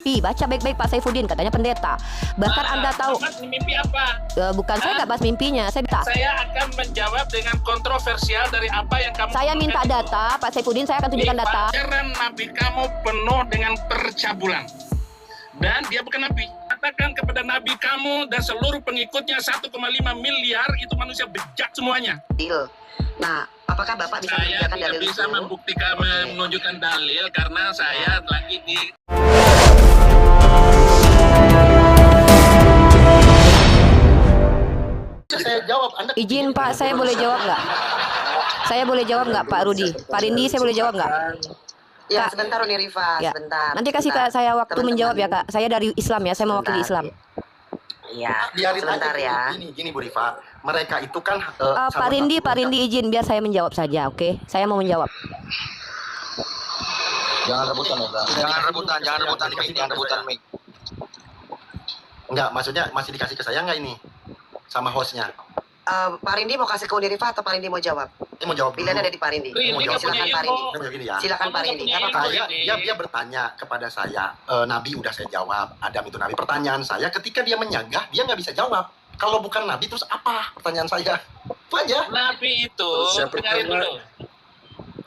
mimpi. Baca baik-baik Pak Saifuddin, katanya pendeta. Bahkan Anda tahu mimpi apa? bukan saya nggak bahas mimpinya. Saya akan menjawab dengan kontroversial dari apa yang kamu. Saya minta data, Pak Saifuddin, saya akan tunjukkan data. Ajaran Nabi kamu penuh dengan percabulan. Dan dia bukan Nabi. Katakan kepada Nabi kamu dan seluruh pengikutnya 1,5 miliar itu manusia bejat semuanya. Nah, apakah Bapak bisa Saya menunjukkan tidak dalil bisa itu? membuktikan, menunjukkan dalil karena saya lagi di. Saya jawab, Anda Izin Pak, saya boleh jawab nggak? Saya boleh jawab nggak Pak Rudi? Pak Rindi, saya boleh jawab nggak? Ya, Kak. sebentar Uni Rifa, Ya. sebentar. Nanti kasih sebentar. Kak saya waktu Teman-teman. menjawab ya Kak. Saya dari Islam ya, saya mewakili Islam. Iya, biarin sebentar aja, ya. Gini Bu Rifa, mereka itu kan Pak Rindi izin biar saya menjawab saja, oke? Saya mau menjawab. Jangan rebutan ya, Jangan rebutan, Mik. Enggak, maksudnya masih dikasih ke saya enggak ini? Sama hostnya. Pak Rindi mau kasih ke Uni Rifa atau Pak Rindi mau jawab? Ini mau jawab dulu. Pilihan ada di Pak Rindi. Rindi nggak punya Silakan Pak info. Rindi. Saya mau gini ya. Silakan Pak Rindi. Punya Apa info. Pak? Dia bertanya kepada saya, Nabi udah saya jawab, Adam itu Nabi. Pertanyaan saya, ketika dia menyagah, dia nggak bisa jawab. Kalau bukan Nabi, terus apa? Pertanyaan saya. Itu aja. Nabi itu, Siapa dengarin pertama? dulu.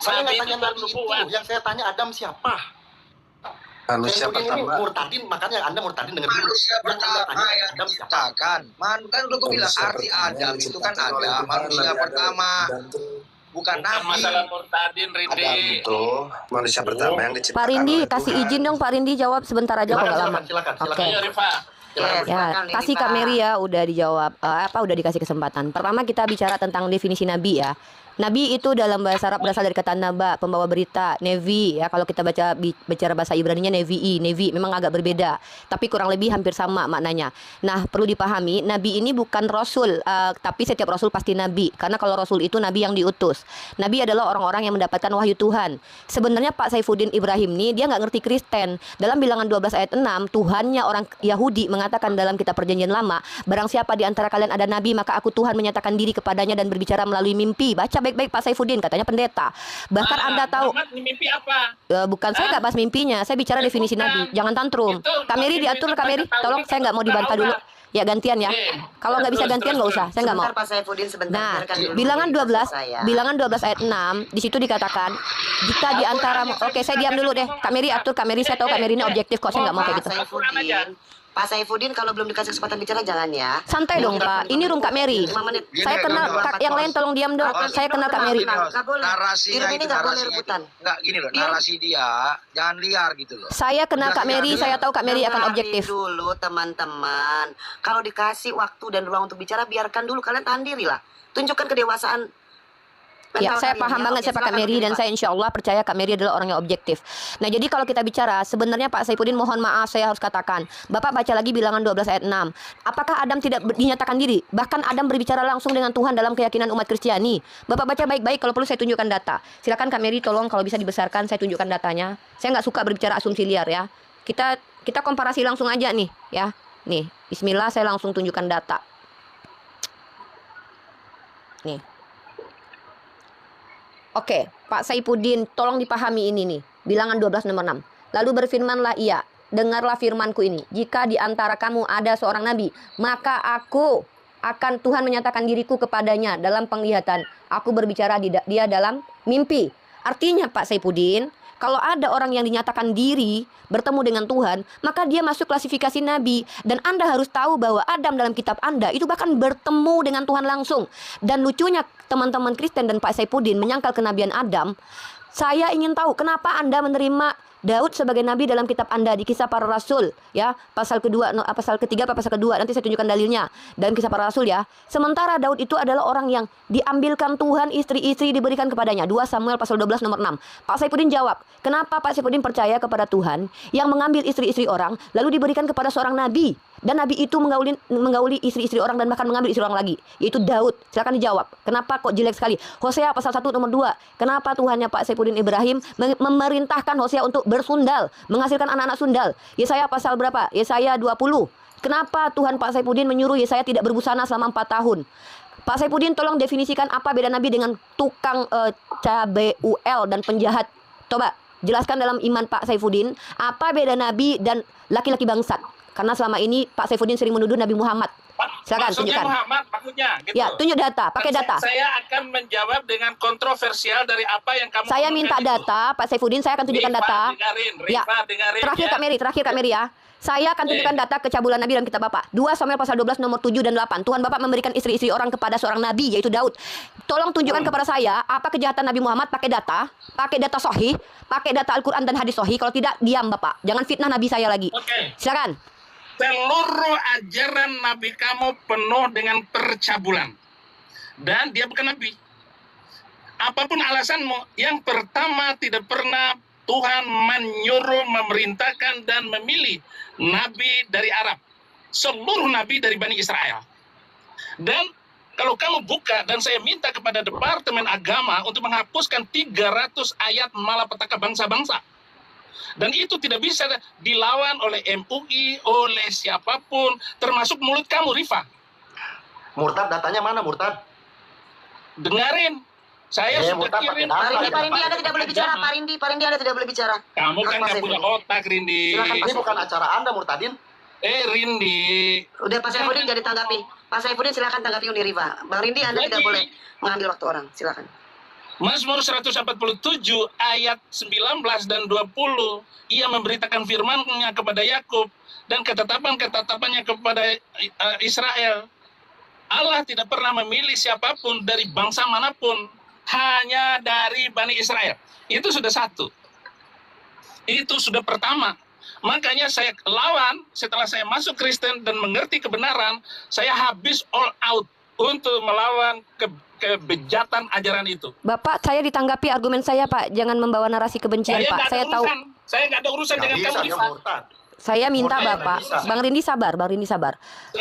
Saya Nabi nggak itu tanya Nabi itu. bernubuat. Yang saya tanya Adam siapa? Manusia Saya ini pertama. murtadin, makanya Anda murtadin dengan dulu. Manusia Yang Anda pertama tanya yang Adam siapa? diciptakan. Kan udah gue bilang arti Adam itu kan ada manusia pertama, bukan Bukan masalah Nabi. murtadin, Rindi. Adam itu manusia pertama yang diciptakan. Pak Rindi, oleh kasih Tuhan. izin dong Pak Rindi jawab sebentar aja kok nggak lama. Silakan. Oke. Ayo Rifa. Yes, Ya, silakan, Uni kasih Rifa. Kak Mary ya, udah dijawab. Udah dikasih kesempatan. Pertama kita bicara tentang definisi Nabi ya. Nabi itu dalam bahasa Arab berasal dari kata naba, pembawa berita, nevi ya. Kalau kita bicara bahasa Ibrani-nya nevi memang agak berbeda, tapi kurang lebih hampir sama maknanya. Nah, perlu dipahami, Nabi ini bukan Rasul, tapi setiap Rasul pasti Nabi. Karena kalau Rasul itu Nabi yang diutus. Nabi adalah orang-orang yang mendapatkan wahyu Tuhan. Sebenarnya Pak Saifuddin Ibrahim nih, dia nggak ngerti Kristen. Dalam Bilangan 12 ayat 6, Tuhannya orang Yahudi mengatakan dalam kitab Perjanjian Lama, barang siapa di antara kalian ada Nabi, maka aku Tuhan menyatakan diri kepadanya dan berbicara melalui mimpi. Baca baik-baik Pak Saifuddin, katanya pendeta. Bahkan Anda tahu Muhammad mimpi apa? bukan saya nggak bahas mimpinya, saya bicara definisi Nabi. Jangan tantrum. Itu, Kak Mary diatur, Kak Mary. Tolong, saya nggak mau dibantah dulu. Ya gantian ya. Kalau nggak bisa gantian nggak usah, saya nggak mau. Sebentar Pak Saifuddin, sebentar. Nah, Biarkan dulu bilangan Uni Rifa 12, selesai ya. bilangan 12 ayat 6, di situ dikatakan jika di antara, oke saya diam dulu deh. Kak Mary atur, Kak Mary, saya tahu Kak Mary ini objektif kok, saya nggak mau kayak gitu. Pak Saifuddin, kalau belum dikasih kesempatan bicara jangan ya. Santai dong Pak, ini room Kak Mary. 5 menit. Saya kenal Kak yang lain, tolong diam dong. Saya kenal Kak Mary. Nggak boleh. Di room ini nggak boleh rebutan. Enggak gini loh, Iya. narasi dia jangan liar gitu loh. Saya kenal Kak Mary, saya tahu Kak Mary akan Dengarin objektif. dulu teman-teman. Kalau dikasih waktu dan ruang untuk bicara, biarkan dulu, kalian tahan diri lah. Tunjukkan kedewasaan. Ya, mental saya kalian, paham ya. banget Oke, siapa Kak silakan, Mary Uni dan Rifa. saya insya Allah percaya Kak Mary adalah orang yang objektif. Nah, jadi kalau kita bicara, sebenarnya Pak Saifuddin mohon maaf saya harus katakan. Bapak baca lagi Bilangan 12 ayat 6. Apakah Adam tidak dinyatakan diri? Bahkan Adam berbicara langsung dengan Tuhan dalam keyakinan umat Kristiani. Bapak baca baik-baik, kalau perlu saya tunjukkan data. Silakan Kak Mary, tolong kalau bisa dibesarkan saya tunjukkan datanya. Saya nggak suka berbicara asumsi liar ya. Kita komparasi langsung aja nih ya. Nih, bismillah saya langsung tunjukkan data. Nih. Oke, Pak Saifuddin, tolong dipahami ini nih. Bilangan 12 nomor 6. Lalu berfirmanlah ia, dengarlah firmanku ini. Jika di antara kamu ada seorang nabi, maka aku akan Tuhan menyatakan diriku kepadanya dalam penglihatan. Aku berbicara dia dalam mimpi. Artinya Pak Saifuddin, kalau ada orang yang dinyatakan diri bertemu dengan Tuhan, maka dia masuk klasifikasi Nabi. Dan Anda harus tahu bahwa Adam dalam kitab Anda itu bahkan bertemu dengan Tuhan langsung. Dan lucunya teman-teman Kristen dan Pak Saifuddin menyangkal kenabian Adam. Saya ingin tahu kenapa Anda menerima Daud sebagai nabi dalam kitab Anda di Kisah Para Rasul ya, pasal kedua, pasal ketiga, pasal kedua, nanti saya tunjukkan dalilnya dalam Kisah Para Rasul ya. Sementara Daud itu adalah orang yang diambilkan Tuhan, istri-istri diberikan kepadanya. 2 Samuel pasal 12 nomor 6. Pak Saifuddin jawab, kenapa Pak Saifuddin percaya kepada Tuhan yang mengambil istri-istri orang lalu diberikan kepada seorang nabi? Dan nabi itu menggauli istri-istri orang dan bahkan mengambil istri orang lagi, yaitu Daud. Silakan dijawab. Kenapa kok jelek sekali? Hosea pasal 1 nomor 2. Kenapa Tuhannya Pak Saifuddin Ibrahim memerintahkan Hosea untuk bersundal, menghasilkan anak-anak sundal? Yesaya pasal berapa? Yesaya 20. Kenapa Tuhan Pak Saifuddin menyuruh Yesaya tidak berbusana selama 4 tahun? Pak Saifuddin tolong definisikan apa beda nabi dengan tukang CBUL dan penjahat. Coba jelaskan dalam iman Pak Saifuddin, apa beda Nabi dan laki-laki bangsat? Karena selama ini Pak Saifuddin sering menuduh Nabi Muhammad. Silakan Maksudnya tunjukkan. Muhammad, maksudnya gitu. Ya, tunjuk data, pakai Dan data. Saya akan menjawab dengan kontroversial dari apa yang kamu Saya minta omongkan itu. data, Pak Saifuddin, saya akan tunjukkan Rifa, data. dengerin, Ya. Rifa, dengerin, Terakhir ya. Kak Mary ya. Saya akan tunjukkan data kecabulan Nabi dalam kitab Bapak. 2 Samuel pasal 12 nomor 7 dan 8. Tuhan Bapak memberikan istri-istri orang kepada seorang nabi yaitu Daud. Tolong tunjukkan kepada saya apa kejahatan Nabi Muhammad pakai data sahih, pakai data Al-Qur'an dan hadis sahih. Kalau tidak diam Bapak. Jangan fitnah Nabi saya lagi. Oke. Silakan. Seluruh ajaran Nabi kamu penuh dengan percabulan. Dan dia bukan Nabi. Apapun alasanmu, yang pertama tidak pernah Tuhan menyuruh, memerintahkan, dan memilih Nabi dari Arab. Seluruh Nabi dari Bani Israel. Dan kalau kamu buka, dan saya minta kepada Departemen Agama untuk menghapuskan 300 ayat malapetaka bangsa-bangsa. Dan itu tidak bisa dilawan oleh MUI, oleh siapapun, termasuk mulut kamu, Rifa. Murtad, datanya mana Murtad? Dengarin. Saya sudah Murtad kirim. pakai data. Pak Rindi, Anda tidak boleh bicara. Pak Rindi, Anda tidak boleh bicara. Kamu kan Pak nggak punya Saifuddin. otak, Rindi. Silakan, Pak Ini bukan acara Anda, Murtadin. Rindi. Udah Pak Saifuddin jadi tanggapi. Pak Saifuddin silakan tanggapi Uni Rifa. Bang Rindi, Anda tidak Jadi- boleh mengambil waktu orang. Silakan. Mazmur 147 ayat 19 dan 20, ia memberitakan firman-Nya kepada Yakub dan ketetapan-ketetapannya kepada Israel. Allah tidak pernah memilih siapapun dari bangsa manapun, hanya dari Bani Israel. Itu sudah satu. Itu sudah pertama. Makanya saya lawan, setelah saya masuk Kristen dan mengerti kebenaran, saya habis all out untuk melawan kebejatan ajaran itu. Bapak, saya ditanggapi argumen saya, Pak. Jangan membawa narasi kebencian, Pak. nggak ada Saya tahu. urusan. Saya nggak ada urusan Nggak dengan bisa, kamu, dia Rifa. Murtad. Saya minta Murtad Bapak, nggak bisa. Bang Rindi sabar.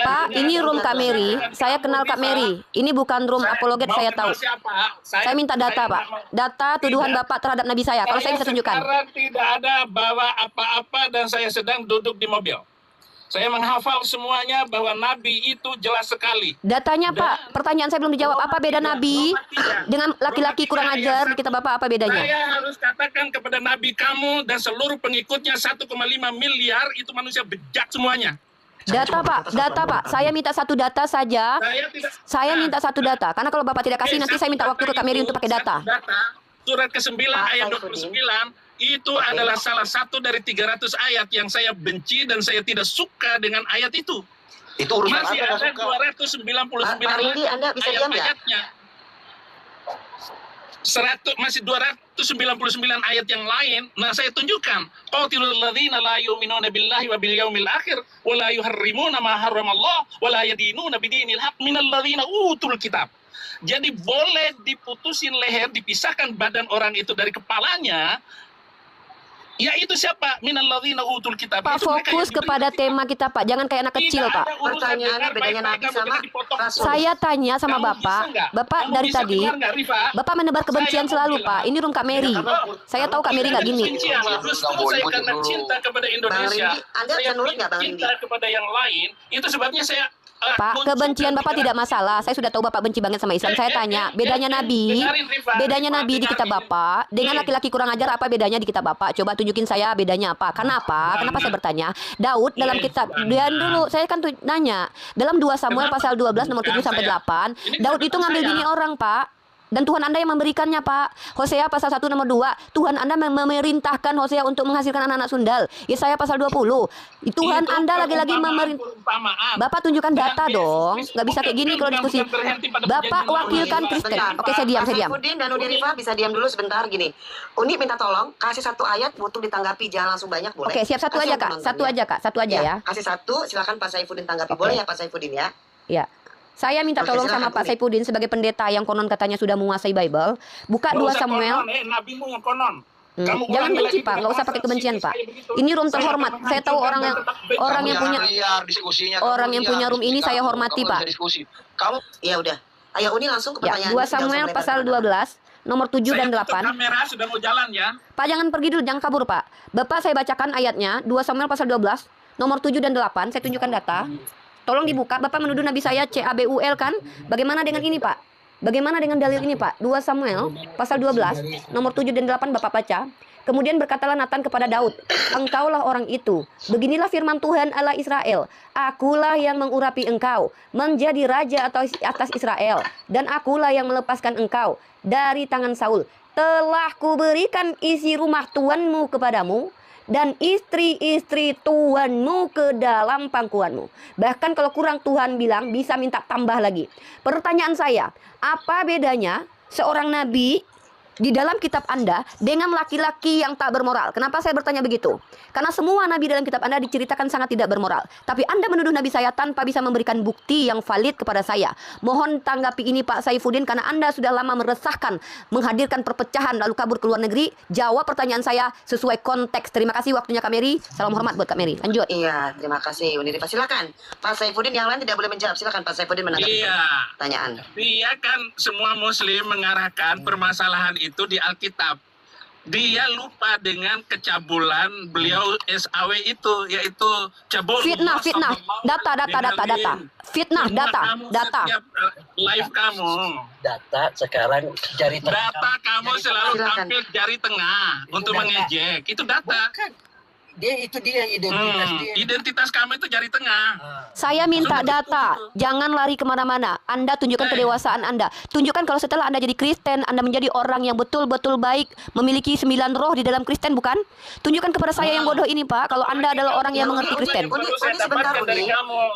Pak, ini room Kak Mary. Saya kenal Kak Mary. Ini bukan room apologet, Mau saya kenal tahu. siapa? Saya minta data, Pak. Data tuduhan Tidak. Bapak terhadap Nabi saya. Kalau saya bisa tunjukkan. Sekarang tidak ada bawa apa-apa dan saya sedang duduk di mobil. Saya menghafal semuanya bahwa Nabi itu jelas sekali. Datanya, Pak. Pertanyaan saya belum dijawab. Apa beda Nabi dengan laki-laki kurang ajar di kitab Bapak? Apa bedanya? Saya harus katakan kepada Nabi kamu dan seluruh pengikutnya 1,5 miliar itu manusia bejat semuanya. Data, Pak. Data, Pak. Saya minta satu data saja. Saya minta satu data. Karena kalau Bapak tidak kasih, nanti saya minta waktu ke Kak Mary untuk pakai data. Surat ke-9 Pak ayat Saifuddin. 29 itu adalah salah satu dari 300 ayat yang saya benci dan saya tidak suka dengan ayat itu. Itu urusan Masih Anda, nggak ada suka. 299 Pak Rindi, Anda bisa diam nggak? ayatnya. 299 ayat yang lain. Nah, saya tunjukkan. Qatilul ladzina la yu'minuna billahi wa bil yaumil akhir wa la yuharrimuna ma harramallah wa la yadinuna bidinil haqq minal ladzina utul kitab. Jadi boleh diputusin leher, dipisahkan badan orang itu dari kepalanya. Ya itu siapa? Minal ladzina utul kitab. Pak, Itu mereka fokus yang diberi kepada kitab. tema kita, Pak. Jangan kayak anak kecil, Tidak Pak. ada urusan Pertanyaannya dengar bedanya baik-baik Nabi kamu sama tidak dipotong. Rasul. Saya tanya sama Kamu Bapak. bisa nggak? Bapak Kamu dari bisa tadi, dengar nggak, Rifa? Bapak menebar kebencian Saya selalu, mau Pak. bilang. Ini room Kak Mary. Saya tahu Kak Mary nggak gini. Kebencian. Justru saya karena cinta kepada Indonesia. Bang Rindi, Anda saya bisa nurut nggak, Bang cinta Rindi? kepada yang lain. Itu sebabnya saya Pak, kebencian Bapak tidak masalah. Saya sudah tahu Bapak benci banget sama Islam. Saya tanya, bedanya Nabi, bedanya Nabi di kitab Bapak dengan laki-laki kurang ajar apa bedanya di kitab Bapak? Coba tunjukin saya bedanya apa? Kenapa? Kenapa saya bertanya? Daud dalam kitab, dan dulu saya kan nanya, dalam 2 Samuel pasal 12 nomor 7 sampai 8, Daud itu ngambil bini orang, Pak. Dan Tuhan Anda yang memberikannya, Pak. Hosea pasal 1 nomor 2, Tuhan Anda memerintahkan Hosea untuk menghasilkan anak-anak sundal. Yesaya pasal 20, Tuhan Anda lagi-lagi memerintahkan. Bapak tunjukkan data dong. Nggak bisa kayak gini kalau diskusi. Bapak wakilkan Kristen. Bentar. Oke, saya diam, Pak saya diam. Saifuddin dan Uni Rifa bisa diam dulu sebentar gini. Uni minta tolong kasih satu ayat untuk ditanggapi, jangan langsung banyak boleh. Oke, siap satu Kasihan aja, Kak. teman-teman, Satu ya. aja, Kak. Satu aja ya. Kasih satu, silakan Pak Saifuddin tanggapi. Oke. Boleh ya Pak Saifuddin ya? Ya. Saya minta Oke, tolong silakan, sama Pak Uni. Saifuddin sebagai pendeta yang konon katanya sudah menguasai Bible. Buka 2 Samuel. Nabimu yang konon. Jangan benci, Pak. Nggak usah pakai kebencian, Pak. Ini room terhormat. Saya tahu orang yang punya orang yang punya room ini saya hormati, Pak. Kamu Ya udah. Ayo Uni langsung ke Ya, pertanyaan. 2 Samuel pasal 12 nomor 7 dan 8. Kamera sudah mau jalan ya. Pak, jangan pergi dulu, jangan kabur, Pak. Bapak, saya bacakan ayatnya, 2 Samuel pasal 12, nomor 7 dan 8. Saya tunjukkan data. Tolong dibuka. Bapak menuduh Nabi saya CABUL kan? Bagaimana dengan ini, Pak? Bagaimana dengan dalil ini, Pak? 2 Samuel pasal 12, nomor 7 dan 8 Bapak baca. Kemudian berkatalah Nathan kepada Daud, engkaulah orang itu. Beginilah firman Tuhan Allah Israel. Akulah yang mengurapi engkau menjadi raja atas Israel. Dan akulah yang melepaskan engkau dari tangan Saul. Telah kuberikan isi rumah tuanmu kepadamu dan istri-istri tuanmu ke dalam pangkuanmu. Bahkan kalau kurang Tuhan bilang bisa minta tambah lagi. Pertanyaan saya, apa bedanya seorang nabi di dalam kitab Anda dengan laki-laki yang tak bermoral? Kenapa saya bertanya begitu? Karena semua nabi dalam kitab Anda diceritakan sangat tidak bermoral. Tapi Anda menuduh nabi saya tanpa bisa memberikan bukti yang valid kepada saya. Mohon tanggapi ini Pak Saifuddin, karena Anda sudah lama meresahkan, menghadirkan perpecahan lalu kabur ke luar negeri. Jawab pertanyaan saya sesuai konteks. Terima kasih waktunya Kak Mary. Salam hormat buat Kak Mary. Lanjut. Iya, terima kasih Unirifa. Silakan Pak Saifuddin, yang lain tidak boleh menjawab. Silakan Pak Saifuddin menanggapi pertanyaan. Dia kan semua muslim mengarahkan permasalahan itu di Alkitab. Dia lupa dengan kecabulan beliau SAW itu, yaitu cabul. Fitnah. Data. Fitnah, data. Live kamu. Data sekarang jari tengah. Data kamu selalu tampil jari tengah untuk data. mengejek. Itu data. Dia identitas dia. Identitas kamu itu jari tengah. Saya minta data, jangan lari kemana-mana. Anda tunjukkan kedewasaan Anda. Tunjukkan kalau setelah Anda jadi Kristen, Anda menjadi orang yang betul-betul baik, memiliki 9 roh di dalam Kristen, bukan? Tunjukkan kepada saya yang bodoh ini, Pak, kalau Anda adalah orang yang mengerti Kristen. Uni, sebentar Uni,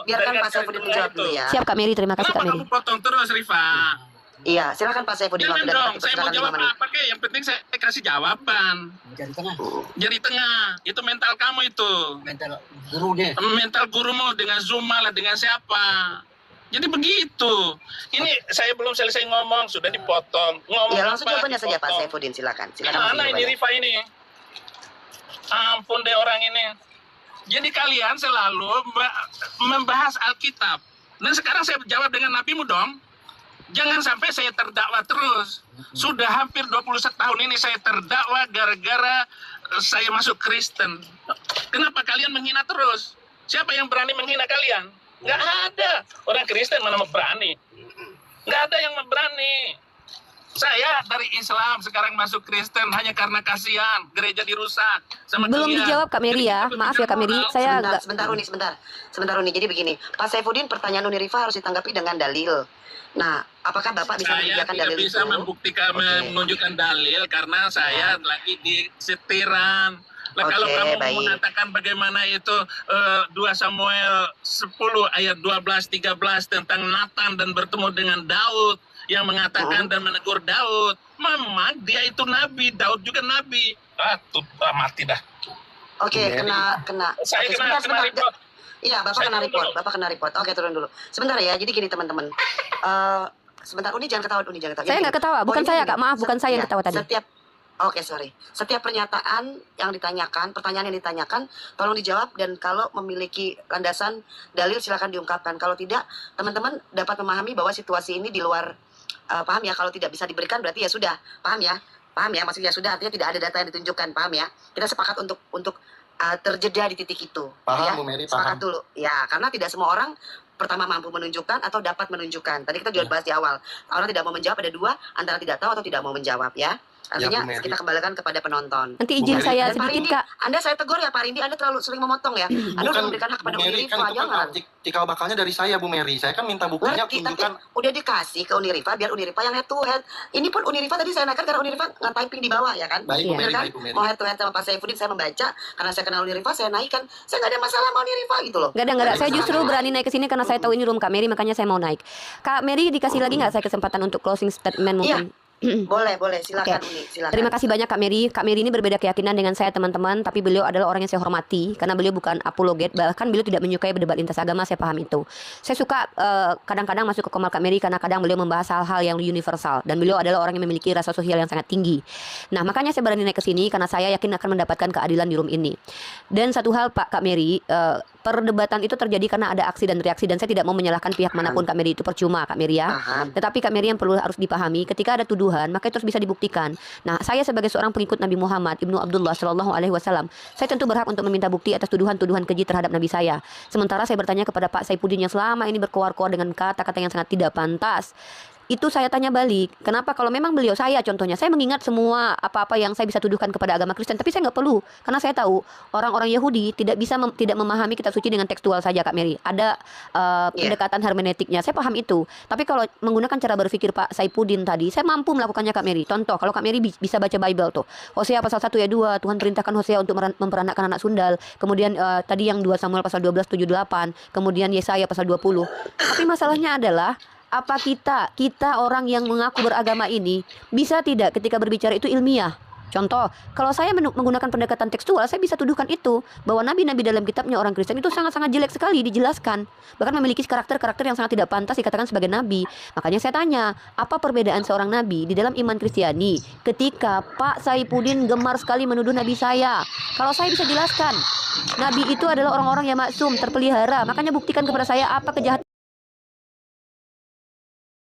biarkan Pak Saifuddin menjawab dulu ya. Siap Kak Mary, terima kasih Kak Kenapa Mary. kamu potong terus, Rifa? Iya, silakan Pak Saifuddin. Jangan waktu dong, dapat saya mau persilakan jawab 5 menit. apa kek? Yang penting saya kasih jawaban. Jari tengah. Jari tengah, itu mental kamu itu. Mental guru dia. Mental gurumu dengan Zuma lah, dengan siapa? Jadi begitu. Ini saya belum selesai ngomong, sudah dipotong. Ngomong Iya, langsung apa, jawabannya saja Pak dipotong. Saifuddin, silakan. Mana ini Rifa ini? Ampun deh orang ini. Jadi kalian selalu membahas Alkitab. Dan sekarang saya jawab dengan nabimu dong. Jangan sampai saya terdakwa terus. Sudah hampir 21 tahun ini saya terdakwa gara-gara saya masuk Kristen. Kenapa kalian menghina terus? Siapa yang berani menghina kalian? Nggak ada. Orang Kristen mana mau berani? Nggak ada yang berani. Saya dari Islam sekarang masuk Kristen hanya karena kasihan gereja dirusak sama Belum kalian. dijawab Kak Mary ya. Maaf ya Kak Mary, saya agak Sebentar Uni. Jadi begini, Pak Saifuddin, pertanyaan Unirifa harus ditanggapi dengan dalil. Nah, apakah Bapak bisa Saya menyediakan tidak dalil bisa itu? membuktikan, menunjukkan dalil karena saya lagi di setiran. Nah, kalau Oke, kamu baik. mengatakan bagaimana itu 2 Samuel 10 ayat 12-13 tentang Nathan dan bertemu dengan Daud yang mengatakan dan menegur Daud, memang dia itu nabi, Daud juga nabi. Mati dah. Oke, kena. Saya Oke, kena sebentar. report. Iya, Bapak Saya kena turun report. dulu. Bapak kena report. Oke, turun dulu. Sebentar ya. Jadi gini teman-teman. Sebentar, Uni jangan ketawa. saya nggak ketawa, bukan saya Kak, maaf, bukan saya yang ketawa tadi. Setiap pernyataan yang ditanyakan, pertanyaan yang ditanyakan, tolong dijawab, dan kalau memiliki landasan dalil silakan diungkapkan. Kalau tidak, teman-teman dapat memahami bahwa situasi ini di luar paham ya. Kalau tidak bisa diberikan berarti ya sudah, paham ya, maksudnya sudah, artinya tidak ada data yang ditunjukkan, paham ya. Kita sepakat untuk terjeda di titik itu. Paham, ya. Bu Mary, Sepakat paham. dulu. Ya, karena tidak semua orang pertama mampu menunjukkan atau dapat menunjukkan. Tadi kita juga bahas di awal. Orang tidak mau menjawab ada 2, antara tidak tahu atau tidak mau menjawab ya. Artinya Bu Mary. kita kembalikan kepada penonton. Nanti izin Bu Mary. saya Dan Pak sedikit Rindi, Kak. Anda saya tegur ya Pak Rindi, Anda terlalu sering memotong ya. Anda udah memberikan hak kepada Bu Mary, Unirifa, kan itu jangan. kan cikal bakalnya dari saya, Bu Mary. Saya kan minta buktinya, Ngerti, tapi tunjukkan. udah dikasih ke Unirifa, biar Unirifa yang head to head. Ini pun Unirifa tadi saya naikkan karena Unirifa nge-typing di bawah ya kan. Baik, Bu Iya. Mary, Bener kan? baik, Bu Mary. Mau head to head sama Pak Saifuddin, saya membaca. Karena saya kenal Unirifa, saya naikkan. Saya nggak ada masalah sama Unirifa gitu loh. Nggak ada. Saya justru berani naik ke sini karena saya tahu ini room Kak Mary, makanya saya mau naik. Kak Mary, dikasih lagi nggak saya kesempatan untuk closing statement mungkin? Boleh, silakan Oke. Uni, silakan. Terima kasih banyak Kak Mary. Kak Mary ini berbeda keyakinan dengan saya teman-teman, tapi beliau adalah orang yang saya hormati karena beliau bukan apologet, bahkan beliau tidak menyukai berdebat lintas agama, saya paham itu. Saya suka kadang-kadang masuk ke komal Kak Mary karena kadang beliau membahas hal-hal yang universal dan beliau adalah orang yang memiliki rasa sosial yang sangat tinggi. Nah, makanya saya berani naik ke sini karena saya yakin akan mendapatkan keadilan di room ini. Dan satu hal Kak Mary, perdebatan itu terjadi karena ada aksi dan reaksi, dan saya tidak mau menyalahkan pihak manapun Kak Mary, itu percuma Kak Mary ya. Paham. Tetapi Kak Mary yang perlu harus dipahami, ketika ada tuduhan maka itu harus bisa dibuktikan. Nah, saya sebagai seorang pengikut Nabi Muhammad Ibnu Abdullah Shallallahu Alaihi Wasallam, saya tentu berhak untuk meminta bukti atas tuduhan-tuduhan keji terhadap Nabi saya. Sementara saya bertanya kepada Pak Saifuddin yang selama ini berkoar-koar dengan kata-kata yang sangat tidak pantas. Itu saya tanya balik, kenapa kalau memang beliau, saya contohnya, saya mengingat semua apa-apa yang saya bisa tuduhkan kepada agama Kristen, tapi saya nggak perlu, karena saya tahu orang-orang Yahudi tidak bisa tidak memahami kitab suci dengan tekstual saja, Kak Mary. Ada pendekatan hermeneutiknya, saya paham itu. Tapi kalau menggunakan cara berpikir Pak Saipudin tadi, saya mampu melakukannya, Kak Mary. Contoh, kalau Kak Mary bisa baca Bible tuh, Hosea pasal 1 ayat 2, Tuhan perintahkan Hosea untuk memperanakkan anak sundal. Kemudian tadi yang 2 Samuel pasal 12, 7, 8, kemudian Yesaya pasal 20. Tapi masalahnya adalah, apa kita orang yang mengaku beragama ini bisa tidak ketika berbicara itu ilmiah? Contoh, kalau saya menggunakan pendekatan tekstual, saya bisa tuduhkan itu, bahwa nabi-nabi dalam kitabnya orang Kristen itu sangat-sangat jelek sekali dijelaskan, bahkan memiliki karakter-karakter yang sangat tidak pantas dikatakan sebagai nabi. Makanya saya tanya, apa perbedaan seorang nabi di dalam iman Kristiani ketika Pak Saipudin gemar sekali menuduh nabi saya? Kalau saya bisa jelaskan, nabi itu adalah orang-orang yang maksum, terpelihara. Makanya buktikan kepada saya apa kejahatan